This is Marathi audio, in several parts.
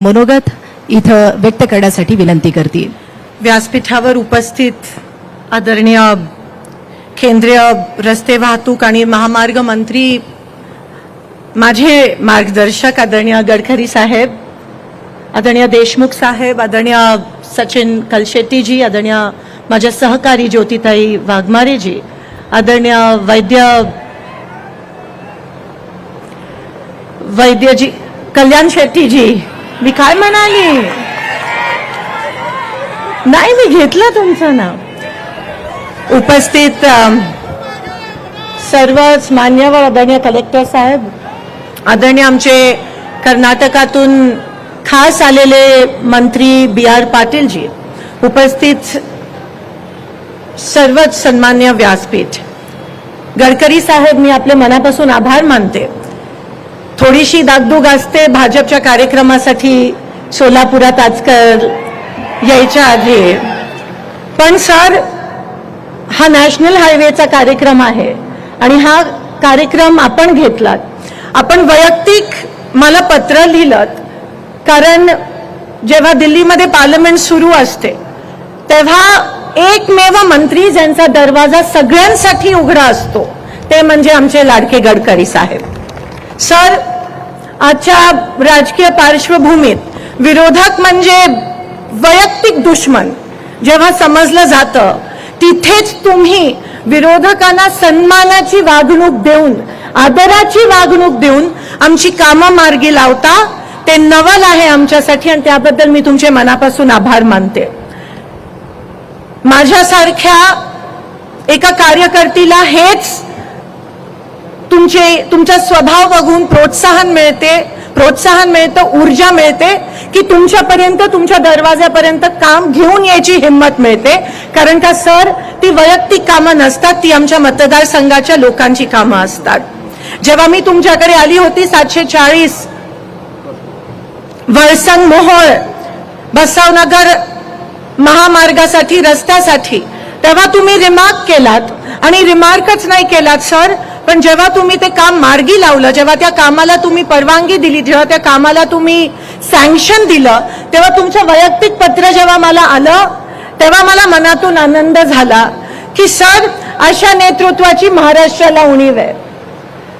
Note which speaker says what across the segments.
Speaker 1: मनोगत इथं व्यक्त करण्यासाठी विनंती करतील।
Speaker 2: व्यासपीठावर उपस्थित आदरणीय केंद्रीय रस्ते वाहतूक आणि महामार्ग मंत्री, माझे मार्गदर्शक आदरणीय गडकरी साहेब, आदरणीय देशमुख साहेब, आदरणीय सचिन कलशेट्टी जी, आदरणीय माझे सहकारी ज्योतिताई वाघमारे जी, आदरणीय वैद्य जी, कल्याण शेट्टी जी, मी काय म्हणाली नाही, मी घेतलं तुमचं नाव। उपस्थित सर्वच मान्यवर आदरणीय कलेक्टर साहेब, आदरणीय आमचे कर्नाटकातून खास आलेले मंत्री BR पाटील जी, उपस्थित सर्वच सन्मान्य व्यासपीठ, गडकरी साहेब, मी आपले मनापासून आभार मानते। थोडीशी दागदुग असते भाजपच्या कार्यक्रमासाठी सोलापुरात आजकाल यायच्या आधी, पण सर हा नॅशनल हायवेचा कार्यक्रम आहे आणि हा कार्यक्रम आपण घेतलात। आपण वैयक्तिक मला पत्र लिहिलं, कारण जेव्हा दिल्लीमध्ये पार्लमेंट सुरू असते तेव्हा एकमेव मंत्री ज्यांचा दरवाजा सगळ्यांसाठी उघडा असतो ते म्हणजे आमचे लाडके गडकरी साहेब। सर, आजच्या राजकीय पार्श्वभूमीत विरोधक म्हणजे वैयक्तिक दुश्मन जेव्हा समजलं जातं, तिथेच तुम्ही विरोधकांना सन्मानाची वागणूक देऊन, आदराची वागणूक देऊन आमची कामं मार्गी लावता, ते नवल आहे आमच्यासाठी आणि त्याबद्दल मी तुमचे मनापासून आभार मानते। माझ्यासारख्या एका कार्यकर्तीला हेच तुमचा स्वभाव बघून प्रोत्साहन मिळतं, ऊर्जा मिळते की तुमच्यापर्यंत, तुमच्या दरवाजापर्यंत काम घेऊन यायची हिंमत मिळते। कारण का सर, ती वैयक्तिक कामं नसतात, ती आमच्या मतदारसंघाच्या लोकांची कामं असतात। जेव्हा मी तुमच्याकडे आली होती 740 वळसंग मोहोळ बसवनगर महामार्गासाठी, रस्त्यासाठी, तेव्हा तुम्ही रिमार्क केलात, आणि रिमार्कच नाही केलात सर, पण जेव्हा तुम्ही ते काम मार्गी लावलं, जेव्हा त्या कामाला तुम्ही परवानगी दिली, जेव्हा त्या कामाला तुम्ही सँक्शन दिलं, तेव्हा तुमचं वैयक्तिक पत्र जेव्हा मला आलं तेव्हा मला मनातून आनंद झाला की सर, अशा नेतृत्वाची महाराष्ट्राला उणीव आहे।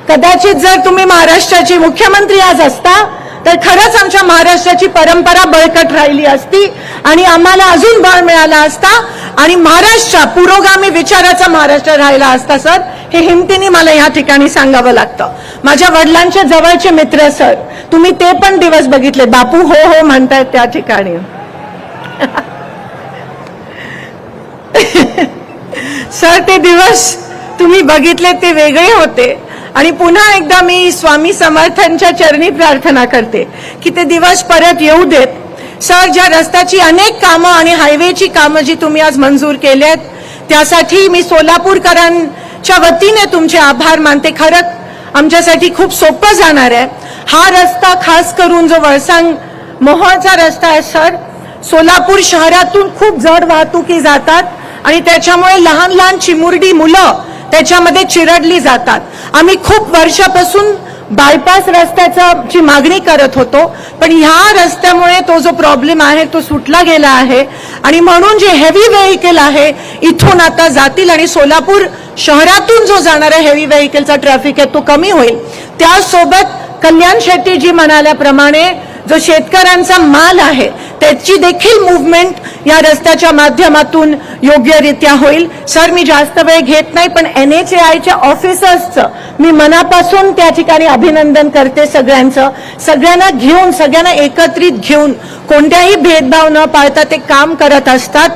Speaker 2: कदाचित जर तुम्ही महाराष्ट्राचे मुख्यमंत्री आज असता तर खरंच आमच्या महाराष्ट्राची परंपरा बळकट राहिली असती आणि आम्हाला अजून बळ मिळाला असता आणि महाराष्ट्र पुरोगामी विचाराचा महाराष्ट्र राहिला असता। सर, हे हिमतीने मला या ठिकाणी सांगावं लागतं। माझ्या वडिलांचे जवळचे मित्र सर, तुम्ही ते पण दिवस बघितले, बापू हो हो म्हणतायत त्या ठिकाणी। सर, ते दिवस तुम्ही बघितले, ते वेगळे होते आणि पुन्हा एकदा मी स्वामी समर्थांच्या चरणी प्रार्थना करते की ते दिवस परत येऊ देत। सर, ज्या रस्त्याची अनेक कामं आणि हायवेची कामं जी तुम्ही आज मंजूर केलेत, त्यासाठी मी सोलापूरकरांच्या वतीने तुमचे आभार मानते। खरंच आमच्यासाठी खूप सोपं जाणार आहे हा रस्ता, खास करून जो वळसंग मोहोळचा रस्ता आहे सर। सोलापूर शहरातून खूप जड वाहतुकी जातात आणि त्याच्यामुळे लहान लहान चिमुरडी मुलं त्याच्यामध्ये चिरडली जातात। आम्ही खूप वर्षापासून बायपास रस्त्याची मागणी करत होतो, पण ह्या रस्त्यामुळे तो जो प्रॉब्लेम आहे तो सुटला गेला आहे आणि म्हणून जे हेवी व्हेकल आहे इथून आता जातील आणि सोलापूर शहरातून जो जाणारा हेवी व्हेकलचा ट्रॅफिक आहे तो कमी होईल। त्यासोबत कल्याण शेट्टी जी म्हणाल्याप्रमाणे जो शेतकऱ्यांचा माल आहे त्याची देखील मूव्हमेंट या रस्त्याच्या माध्यमातून योग्यरित्या होईल। सर, मी जास्त वेळ घेत नाही, पण NHAIच्या ऑफिसर्सचं मी मनापासून त्या ठिकाणी अभिनंदन करते। सगळ्यांना घेऊन, सगळ्यांना एकत्रित घेऊन, कोणत्याही भेदभाव न पाळता ते काम करत असतात।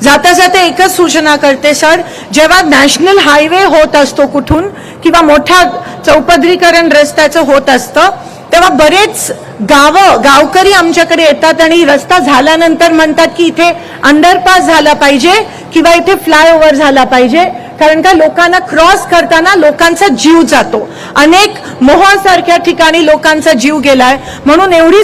Speaker 2: जाता जाता एकच सूचना करते सर, जेव्हा नॅशनल हायवे होत असतो कुठून किंवा मोठा चौपदरीकरण रस्त्याचं होत असतं, तेव्हा बरेच गावकरी आमच्याकडे येतात आणि रस्ता झाल्यानंतर म्हणतात की इथे अंडरपास झाला पाहिजे किंवा इथे फ्लायओव्हर झाला पाहिजे, कारण का लोकांना क्रॉस करताना लोकांचा जीव जातो। अनेक मोहोळसारख्या ठिकाणी लोकांचा जीव गेलाय, म्हणून एवढी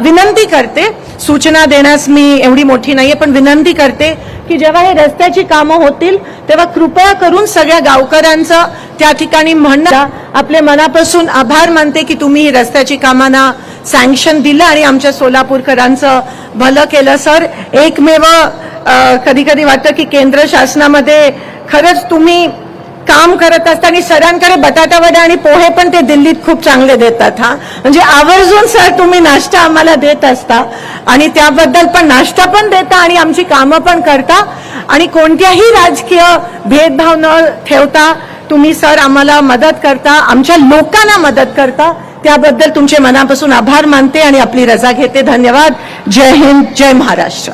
Speaker 2: विनंती करते, सूचना देण्यास मी एवढी मोठी नाहीये, पण विनंती करते की जेव्हा हे रस्त्याची कामं होतील तेव्हा कृपया करून सगळ्या गावकऱ्यांचं त्या ठिकाणी म्हणणं, आपले मनापासून आभार मानते की तुम्ही ही रस्त्याची कामांना सँक्शन दिलं आणि आमच्या सोलापूरकरांचं भलं केलं. सर, एकमेव कधी कधी वाटतं की केंद्र शासनामध्ये खरंच तुम्ही काम करत असता आणि सरांकडे बटाटा वडा आणि पोहे पण ते दिल्लीत खूप चांगले देतात. हा म्हणजे आवर्जून सर तुम्ही नाश्ता आम्हाला देत असता आणि त्याबद्दल पण नाश्ता पण देता आणि आमची कामं पण करता आणि कोणत्याही राजकीय भेदभाव न ठेवता तुम्ही सर आम्हाला मदत करता, आमच्या लोकांना मदत करता. त्याबद्दल तुमचे मनापासून आभार मानते आणि आपली रजा घेते. धन्यवाद. जय हिंद, जय महाराष्ट्र.